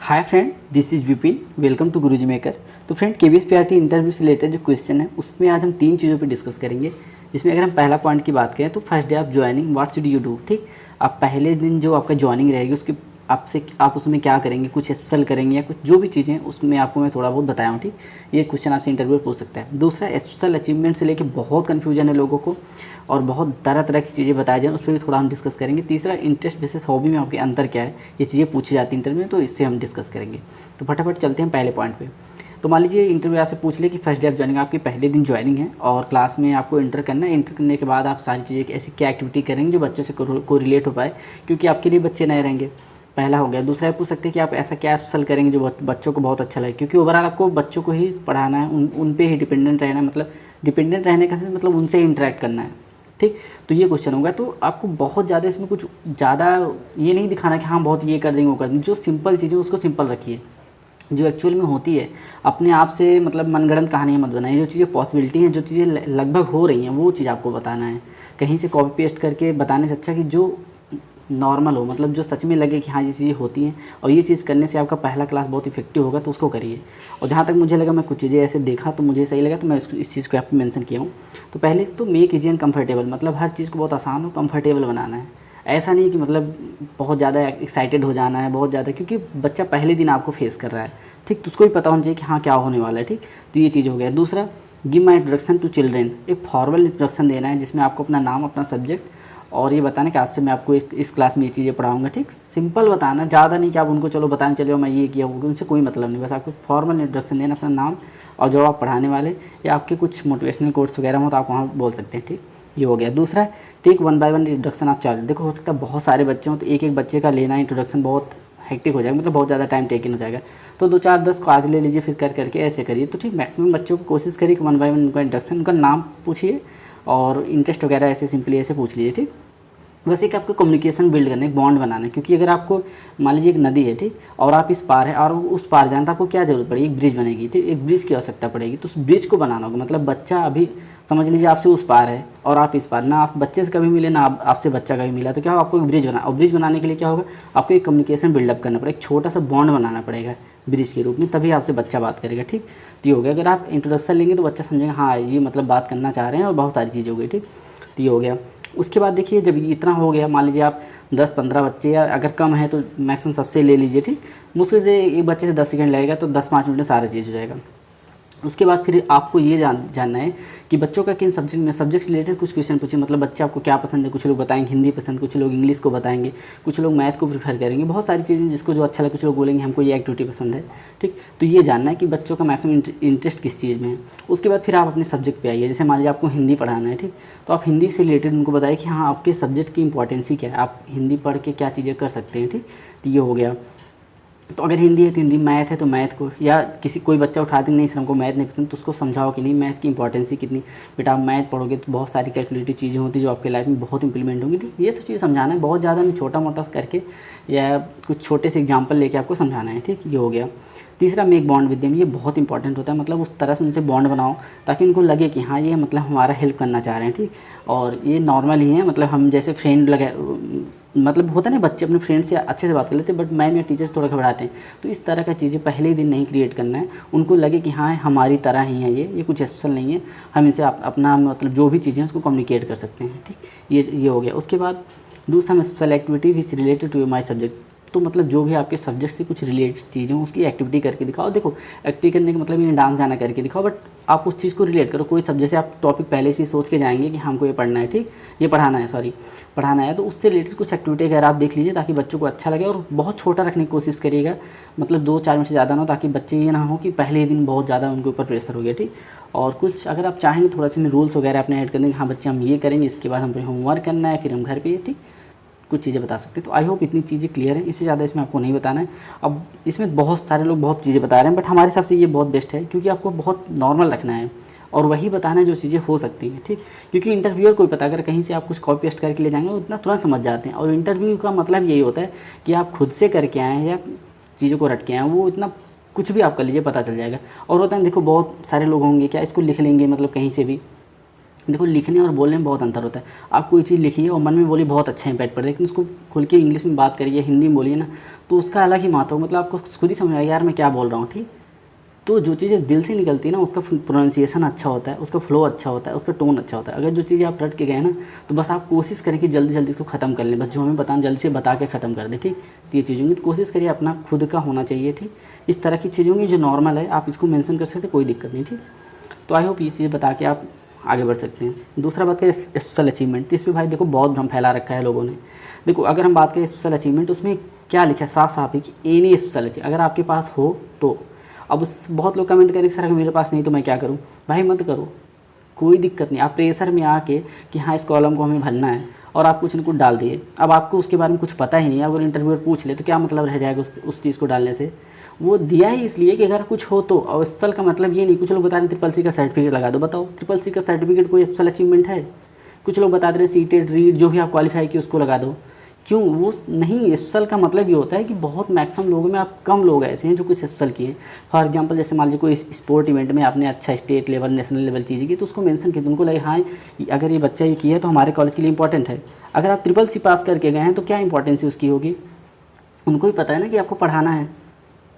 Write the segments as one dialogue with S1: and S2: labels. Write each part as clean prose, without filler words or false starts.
S1: Hi friend, this is Vipin. Welcome to Guruji maker. तो friend, KVS PRT interview से related जो question है उसमें आज हम 3 चीज़ों पे डिस्कस करेंगे। जिसमें अगर हम पहला पॉइंट की बात करें तो first day of joining what should you do. ठीक, आप पहले दिन जो आपका ज्वाइनिंग रहेगी उसके आप उसमें क्या करेंगे, कुछ स्पेशल करेंगे या कुछ जो भी चीज़ें उसमें आपको मैं थोड़ा बहुत बताया हूँ। ठीक, ये क्वेश्चन आपसे इंटरव्यू पूछ सकता है। दूसरा, स्पेशल अचीवमेंट से लेकर बहुत कन्फ्यूजन है लोगों को और बहुत तरह तरह की चीज़ें बताई जाए, उस पर भी थोड़ा हम डिस्कस करेंगे। तीसरा, इंटरेस्ट बेसिस हॉबी में आपके अंतर क्या है, ये चीज़ें पूछी जाती हैं इंटरव्यू में, तो इससे हम डिस्कस करेंगे। तो फटाफट चलते हैं पहले पॉइंट पे। तो मान लीजिए इंटरव्यू आपसे पूछ ले कि फर्स्ट डे ऑफ ज्वाइनिंग, आपके पहले दिन ज्वाइनिंग है और क्लास में आपको इंटर करना है। इंटर करने के बाद आप सारी चीज़ें ऐसी क्या एक्टिविटी करेंगे जो बच्चों से को रिलेट हो पाए, क्योंकि आपके लिए बच्चे नए रहेंगे। पहला हो गया। दूसरा पूछ सकते हैं कि आप ऐसा क्या सल करेंगे जो बच्चों को बहुत अच्छा लगे, क्योंकि ओवरऑल आपको बच्चों को ही पढ़ाना है, उन पे ही डिपेंडेंट रहना है। मतलब डिपेंडेंट रहने का मतलब उनसे ही इंटरेक्ट करना है। ठीक, तो ये क्वेश्चन होगा। तो आपको बहुत ज़्यादा इसमें कुछ ज़्यादा ये नहीं दिखाना कि हाँ बहुत ये कर देंगे वो कर देंगे। जो सिंपल चीज़ें उसको सिंपल रखिए, जो एक्चुअल में होती है अपने आप से, मतलब मनगढ़ंत कहानियाँ मत बनाइए। जो चीज़ें पॉसिबिलिटी हैं, जो चीज़ें लगभग हो रही हैं, वो चीज़ आपको बताना है। कहीं से कॉपी पेस्ट करके बताने से अच्छा कि जो नॉर्मल हो, मतलब जो सच में लगे कि हाँ ये चीज़ें होती हैं और ये चीज़ करने से आपका पहला क्लास बहुत इफेक्टिव होगा, तो उसको करिए। और जहाँ तक मुझे लगा, मैं कुछ चीज़ें ऐसे देखा तो मुझे सही लगा, तो मैं इस चीज़ को यहाँ पे मेंशन किया हूँ। तो पहले तो मेक इजी एंड कंफर्टेबल, मतलब हर चीज़ को बहुत आसान और कंफर्टेबल बनाना है। ऐसा नहीं कि मतलब बहुत ज़्यादा एक्साइटेड हो जाना है बहुत ज़्यादा, क्योंकि बच्चा पहले दिन आपको फेस कर रहा है। ठीक, तो उसको भी पता होना चाहिए कि हाँ क्या होने वाला है। ठीक, तो ये चीज़ हो गया। दूसरा, give my introduction to children, एक फॉर्मल इंट्रोडक्शन देना है जिसमें आपको अपना नाम, अपना सब्जेक्ट और ये बताना कि आज से मैं आपको इस क्लास में ये चीज़ें पढ़ाऊंगा। ठीक, सिंपल बताना, ज़्यादा नहीं कि आप उनको चलो बताने चले मैं ये किया हूँ, उनसे कोई मतलब नहीं। बस आपको फॉर्मल इंट्रोडक्शन देना, अपना नाम और जो आप पढ़ाने वाले या आपके कुछ मोटिवेशनल कोर्स वगैरह हो तो आप वहाँ बोल सकते हैं। ठीक, ये हो गया। दूसरा, टेक 1 बाय 1 इंट्रोडक्शन आप चार्ज। देखो, हो सकता है बहुत सारे बच्चे हों तो एक एक बच्चे का लेना इंट्रोडक्शन बहुत हेक्टिक हो जाएगा, मतलब बहुत ज़्यादा टाइम टेकन हो जाएगा। तो 2 4 10 को आज ले लीजिए, फिर करके ऐसे करिए। तो ठीक, मैक्सिमम बच्चों को कोशिश करिए कि 1 बाय 1 उनका इंट्रोडक्शन, उनका नाम पूछिए और इंटरेस्ट वगैरह ऐसे सिंपली ऐसे पूछ लीजिए। ठीक, बस एक आपको कम्युनिकेशन बिल्ड करना है, एक बॉन्ड बनाना है। क्योंकि अगर आपको मान लीजिए एक नदी है, ठीक, और आप इस पार है और उस पार जाना, तो आपको क्या जरूरत पड़ेगी, एक ब्रिज बनेगी। ठीक, एक ब्रिज की आवश्यकता पड़ेगी, तो उस ब्रिज को बनाना होगा। मतलब बच्चा अभी समझ लीजिए आपसे उस पार है और आप इस पार, ना आप बच्चे से कभी मिले ना आपसे बच्चा कभी मिला, तो क्या होगा, आपको एक ब्रिज बना। और ब्रिज बनाने के लिए क्या होगा, आपको एक कम्युनिकेशन बिल्डअप करना पड़ेगा, एक छोटा सा बॉन्ड बनाना पड़ेगा ब्रिज के रूप में, तभी आपसे बच्चा बात करेगा। ठीक, तो ये हो गया। अगर आप इंट्रोडक्शन लेंगे तो बच्चा समझेगा हाँ ये मतलब बात करना चाह रहे हैं, और बहुत सारी चीज़ हो गई। ठीक, तो ये हो गया। उसके बाद देखिए, जब इतना हो गया, मान लीजिए आप 10-15 बच्चे, या अगर कम है तो मैक्सिमम सबसे ले लीजिए। ठीक, मुश्किल से एक बच्चे से 10 सेकंड लगेगा, तो 10-5 मिनट में सारा चीज़ हो जाएगा। उसके बाद फिर आपको ये जानना है कि बच्चों का किन सब्जेक्ट रिलेटेड कुछ क्वेश्चन पूछिए। मतलब बच्चे आपको क्या पसंद है, कुछ लोग बताएंगे हिंदी पसंद, कुछ लोग इंग्लिश को बताएंगे, कुछ लोग मैथ को प्रीफर करेंगे, बहुत सारी चीज़ें जिसको जो अच्छा लगे। कुछ लोग बोलेंगे हमको ये एक्टिविटी पसंद है। ठीक, तो ये जानना है कि बच्चों का मैक्सिमम इंटरेस्ट किस चीज़ में है। उसके बाद फिर आप अपने सब्जेक्ट पे आइए। जैसे मान लीजिए आपको हिंदी पढ़ाना है, ठीक, तो आप हिंदी से रिलेटेड उनको बताइए कि हाँ आपके सब्जेक्ट की इंपॉर्टेंस ही क्या है, आप हिंदी पढ़ के क्या चीज़ें कर सकते हैं। ठीक, तो ये हो गया। तो अगर हिंदी है तो हिंदी, मैथ है तो मैथ को, या कोई बच्चा उठा दे नहीं सर हमको मैथ नहीं पसंद, तो उसको समझाओ कि नहीं मैथ की इंपॉर्टेंस ही कितनी। बेटा आप मैथ पढ़ोगे तो बहुत सारी कैलकुलेटिव चीज़ें होती जो आपके लाइफ में बहुत इंप्लीमेंट होंगी। ठीक, ये सब चीज़ें समझाना है, बहुत ज़्यादा नहीं, छोटा मोटा करके या कुछ छोटे से एग्जाम्पल लेके आपको समझाना है। ठीक, ये हो गया। तीसरा, मेक बॉन्ड विद देम, ये बहुत इंपॉर्टेंट होता है। मतलब उस तरह से उनसे बॉन्ड बनाओ ताकि उनको लगे कि हाँ ये मतलब हमारा हेल्प करना चाह रहे हैं। ठीक, और ये नॉर्मल ही है, मतलब हम जैसे फ्रेंड लगे, मतलब होता है ना बच्चे अपने फ्रेंड से अच्छे से बात कर लेते हैं, बट मैम या टीचर्स थोड़ा घबराते हैं। तो इस तरह का चीज़ें पहले ही दिन नहीं क्रिएट करना है। उनको लगे कि हाँ हमारी तरह ही है, ये कुछ स्पेशल नहीं है, हम इसे अपना मतलब जो भी चीज़ें हैं उसको कम्युनिकेट कर सकते हैं। ठीक, ये हो गया। उसके बाद दूसरा, special activity which related to my subject, तो मतलब जो भी आपके सब्जेक्ट से कुछ रिलेटेड चीज़ें उसकी एक्टिविटी करके दिखाओ। देखो, एक्टिविटी करने का मतलब ये डांस गाना करके दिखाओ, बट आप उस चीज़ को रिलेट करो। कोई सब्जेक्ट से आप टॉपिक पहले से ही सोच के जाएंगे कि हमको ये पढ़ना है, ठीक, ये पढ़ाना है, तो उससे रिलेटेड कुछ एक्टिविटी अगर आप देख लीजिए ताकि बच्चों को अच्छा लगे। और बहुत छोटा रखने की कोशिश करिएगा, मतलब 2-4 मिनट से ज़्यादा ना हो, ताकि बच्चे ये ना हो कि पहले ही दिन बहुत ज़्यादा उनके ऊपर प्रेशर हो गया। ठीक, और कुछ अगर आप चाहेंगे थोड़ा सा रूल्स वगैरह अपने ऐड कर देंगे, हाँ बच्चे हम ये करेंगे, इसके बाद हम होमवर्क करना है, फिर हम घर पे, ठीक, कुछ चीज़ें बता सकते हैं। तो आई होप इतनी चीज़ें क्लियर हैं, इससे ज़्यादा इसमें आपको नहीं बताना है। अब इसमें बहुत सारे लोग बहुत चीज़ें बता रहे हैं, बट हमारे हिसाब से ये बहुत बेस्ट है, क्योंकि आपको बहुत नॉर्मल रखना है और वही बताना है जो चीज़ें हो सकती हैं। ठीक, क्योंकि इंटरव्यूअर को पता, अगर कहीं से आप कुछ कॉपी पेस्ट करके ले जाएंगे वो इतना तुरंत समझ जाते हैं। और इंटरव्यू का मतलब यही होता है कि आप खुद से करके आएँ या चीज़ों को रट के आएँ, वो इतना कुछ भी आप कर लीजिए पता चल जाएगा। और होता है देखो, बहुत सारे लोग होंगे क्या इसको लिख लेंगे, मतलब कहीं से भी देखो लिखने और बोलने में बहुत अंतर होता है। आप कोई चीज़ लिखिए और मन में बोलिए बहुत अच्छा इम्पैक्ट पड़े, लेकिन उसको खुल के इंग्लिश में बात करिए, हिंदी में बोलिए ना, तो उसका अलग ही महत्व, मतलब आपको खुद ही समझ आएगा यार मैं क्या बोल रहा हूँ। ठीक, तो जो चीज़ें दिल से निकलती है ना उसका प्रोनाउंसिएशन अच्छा होता है, उसका फ्लो अच्छा होता है, उसका टोन अच्छा होता है। अगर जो चीज़ें आप रट के गए ना तो बस आप कोशिश करें कि जल्दी जल्दी इसको ख़त्म कर लें, बस जो हमें बताना जल्दी से बता के ख़त्म कर दें। ठीक, तो ये चीज़ होंगी, तो कोशिश करिए अपना खुद का होना चाहिए। ठीक, इस तरह की चीज़ होंगी जो नॉर्मल है आप इसको मेंशन कर सकते, कोई दिक्कत नहीं। ठीक, तो आई होप ये चीज़ बता के आप आगे बढ़ सकते हैं। दूसरा बात करें स्पेशल अचीवमेंट, तो इस पर भाई देखो बहुत भ्रम फैला रखा है लोगों ने। देखो अगर हम बात करें स्पेशल अचीवमेंट, उसमें क्या लिखा है साफ साफ है कि एनी स्पेशल अचीव, अगर आपके पास हो तो। अब बहुत लोग कमेंट करें सर अगर मेरे पास नहीं तो मैं क्या करूं। भाई मत करो, कोई दिक्कत नहीं। आप प्रेशर में आके कि हाँ इस कॉलम को हमें भरना है और आप कुछ न कुछ डाल दिए, अब आपको उसके बारे में कुछ पता ही नहीं है, अगर इंटरव्यूअर पूछ ले तो क्या मतलब रह जाएगा उस चीज़ को डालने से। वो दिया ही इसलिए कि अगर कुछ हो तो। और स्पेशल का मतलब ये नहीं, कुछ लोग बता रहे हैं ट्रिपल सी का सर्टिफिकेट लगा दो। बताओ ट्रिपल सी का सर्टिफिकेट कोई स्पेशल अचीवमेंट है? कुछ लोग बता रहे हैं सीटेड रीड जो भी आप क्वालिफाई किए उसको लगा दो। क्यों? वो नहीं, स्पेशल का मतलब ये होता है कि बहुत मैक्सिमम लोगों में आप कम लोग ऐसे हैं जो कुछ स्पेशल किए। फॉर एग्जांपल जैसे मान लीजिए कोई स्पोर्ट इवेंट में आपने अच्छा स्टेट लेवल नेशनल लेवल चीज़ें की तो उसको मेंशन किया, तो उनको लगे हाँ अगर ये बच्चा ये किया है तो हमारे कॉलेज के लिए इंपॉर्टेंट है। अगर आप ट्रिपल सी पास करके गए हैं तो क्या इंपॉर्टेंसी उसकी होगी? उनको भी पता है ना कि आपको पढ़ाना है।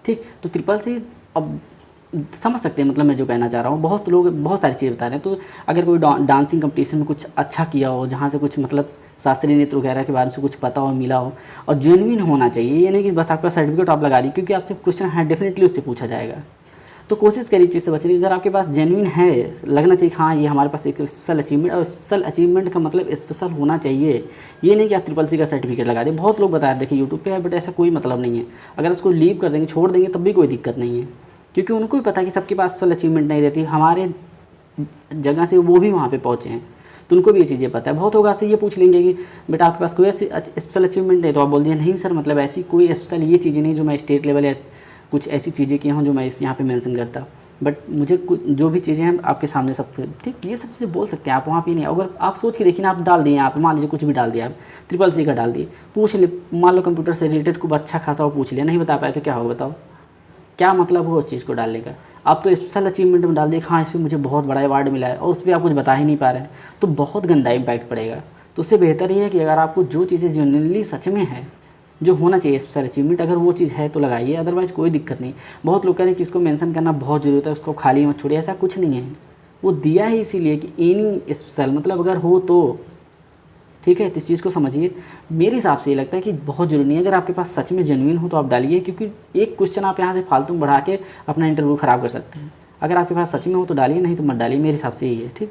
S1: ठीक, तो ट्रिपल सी अब समझ सकते हैं मतलब मैं जो कहना चाह रहा हूँ। बहुत लोग बहुत सारी चीज़ें बता रहे हैं, तो अगर कोई डांसिंग कंपटीशन में कुछ अच्छा किया हो, जहाँ से कुछ मतलब शास्त्रीय नृत्य वगैरह के बारे में कुछ पता हो, मिला हो, और जेन्युइन होना चाहिए। ये नहीं कि बस आपका सर्टिफिकेट आप लगा दी, क्योंकि आपसे क्वेश्चन है डेफिनेटली उससे पूछा जाएगा। तो कोशिश करिए चीज़ से बचने की। अगर आपके पास जेन्युइन है, लगना चाहिए हाँ ये हमारे पास एक स्पेशल अचीवमेंट, और स्पेशल अचीवमेंट का मतलब स्पेशल होना चाहिए। ये नहीं कि आप ट्रिपल सी का सर्टिफिकेट लगा दें। बहुत लोग बता रहे देखिए यूट्यूब पे है, बट ऐसा कोई मतलब नहीं है। अगर उसको लीव कर देंगे, छोड़ देंगे, तब भी कोई दिक्कत नहीं है, क्योंकि उनको भी पता है कि सबके पास स्पेशल अचीवमेंट नहीं रहती। हमारे जगह से वो भी वहाँ पे पहुँचे हैं, तो उनको भी ये चीज़ें पता है। बहुत लोग आपसे ये पूछ लेंगे कि बेटा आपके पास कोई ऐसी स्पेशल अचीवमेंट नहीं, तो आप बोल दिए नहीं सर मतलब ऐसी कोई स्पेशल ये चीज़ें नहीं जो मैं स्टेट लेवल या कुछ ऐसी चीज़ें की हूँ जो मैं यहाँ पे मेंशन करता। बट मुझे जो भी चीज़ें हैं आपके सामने सब, ठीक, ये सब चीज़ें बोल सकते हैं आप वहाँ पे नहीं। अगर आप सोच के देखिए ना, आप डाल दिए आप, मान लीजिए कुछ भी डाल दिया आप, ट्रिपल सी का डाल दिए, पूछ ले, मान लो कंप्यूटर से रिलेटेड खूब अच्छा खासा वो पूछ लिया, नहीं बता पाए तो क्या होगा? बताओ क्या मतलब हो उस चीज़ को डालने का? आप तो स्पेशल अचीवमेंट में डाल दिए हाँ इस पर मुझे बहुत बड़ा अवार्ड मिला है, और उस पर आप कुछ बता ही नहीं पा रहे हैं, तो बहुत गंदा इम्पैक्ट पड़ेगा। तो उससे बेहतर ये है कि अगर आपको जो चीज़ें जेन्युइनली सच में है, जो होना चाहिए स्पेशल अचीवमेंट, अगर वो चीज़ है तो लगाइए, अदरवाइज़ कोई दिक्कत नहीं। बहुत लोग कह रहे हैं कि इसको मेंशन करना बहुत ज़रूरी है, उसको खाली मत छोड़िए, ऐसा कुछ नहीं है। वो दिया है इसीलिए कि एनी स्पेशल मतलब अगर हो तो, ठीक है। तो इस चीज़ को समझिए। मेरे हिसाब से ये लगता है कि बहुत ज़रूरी नहीं है। अगर आपके पास सच में जेन्युइन हो तो आप डालिए, क्योंकि एक क्वेश्चन आप यहाँ से फालतू में बढ़ा के अपना इंटरव्यू ख़राब कर सकते हैं। अगर आपके पास सच में हो तो डालिए, नहीं तो मत डालिए, मेरे हिसाब से यही है। ठीक,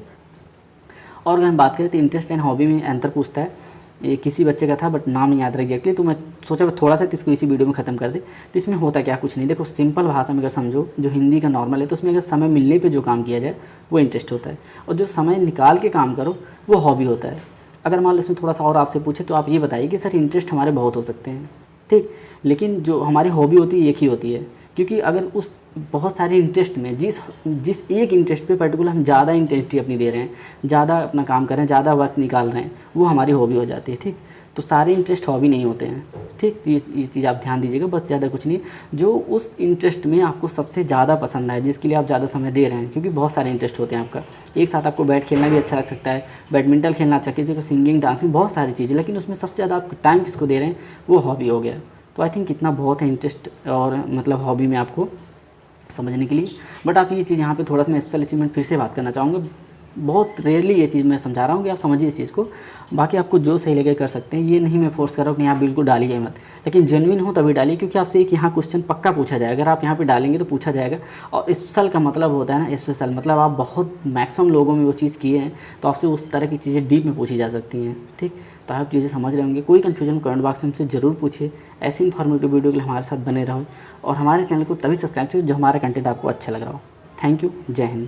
S1: और अगर हम बात करें तो इंटरेस्ट एंड हॉबी में अंतर पूछता है। ये किसी बच्चे का था बट नाम नहीं याद रहा एग्जैक्टली, तो मैं सोचा थोड़ा सा इसको इसी वीडियो में ख़त्म कर दे। तो इसमें होता क्या, कुछ नहीं। देखो सिंपल भाषा में अगर समझो, जो हिंदी का नॉर्मल है, तो उसमें अगर समय मिलने पे जो काम किया जाए वो इंटरेस्ट होता है, और जो समय निकाल के काम करो वो हॉबी होता है। अगर मान लो इसमें थोड़ा सा और आपसे पूछे तो आप ये बताइए कि सर इंटरेस्ट हमारे बहुत हो सकते हैं, ठीक, लेकिन जो हमारी हॉबी होती है एक ही होती है। क्योंकि अगर उस बहुत सारे इंटरेस्ट में जिस एक इंटरेस्ट पे पर्टिकुलर हम ज़्यादा इंटेंसिटी अपनी दे रहे हैं, ज़्यादा अपना काम कर रहे हैं, ज़्यादा वक्त निकाल रहे हैं, वो हमारी हॉबी हो जाती है। ठीक, तो सारे इंटरेस्ट हॉबी नहीं होते हैं। ठीक, ये चीज़ आप ध्यान दीजिएगा, बस ज़्यादा कुछ नहीं। जो उस इंटरेस्ट में आपको सबसे ज़्यादा पसंद आए, जिसके लिए आप ज़्यादा समय दे रहे हैं, क्योंकि बहुत सारे इंटरेस्ट होते हैं आपका। एक साथ आपको बैट खेलना भी अच्छा लग सकता है, बैडमिंटन खेलना अच्छा, किसी को सिंगिंग, डांसिंग, बहुत सारी चीज़ें, लेकिन उसमें सबसे ज़्यादा आप टाइम किसको दे रहे हैं, वो हॉबी हो गया। तो आई थिंक इतना बहुत है इंटरेस्ट और मतलब हॉबी में आपको समझने के लिए। बट आप ये चीज़ यहाँ पे थोड़ा सा मैं स्पेशल अचीवमेंट फिर से बात करना चाहूँगा। बहुत रेयरली ये चीज़ मैं समझा रहा हूँ कि आप समझिए इस चीज़ को। बाकी आपको जो सही लगे कर सकते हैं, ये नहीं मैं फोर्स कर रहा हूँ कि आप बिल्कुल डालिए मत, लेकिन जेन्युइन हो तभी डालिए, क्योंकि आपसे एक यहाँ क्वेश्चन पक्का पूछा जाएगा। अगर आप यहाँ पे डालेंगे तो पूछा जाएगा। और स्पेशल का मतलब होता है ना, स्पेशल मतलब आप बहुत मैक्सिमम लोगों में वो चीज़ किए हैं, तो आपसे उस तरह की चीज़ें डीप में पूछी जा सकती हैं। ठीक, तो आप चीज़ें समझ रहे होंगे। कोई कन्फ्यूजन कमेंट बॉक्स में हमसे ज़रूर पूछिए। ऐसी इन्फॉर्मेटिव वीडियो के लिए हमारे साथ बने रहो, और हमारे चैनल को तभी सब्सक्राइब कीजिए जो हमारा कंटेंट आपको अच्छा लग रहा हो। थैंक यू, जय हिंद।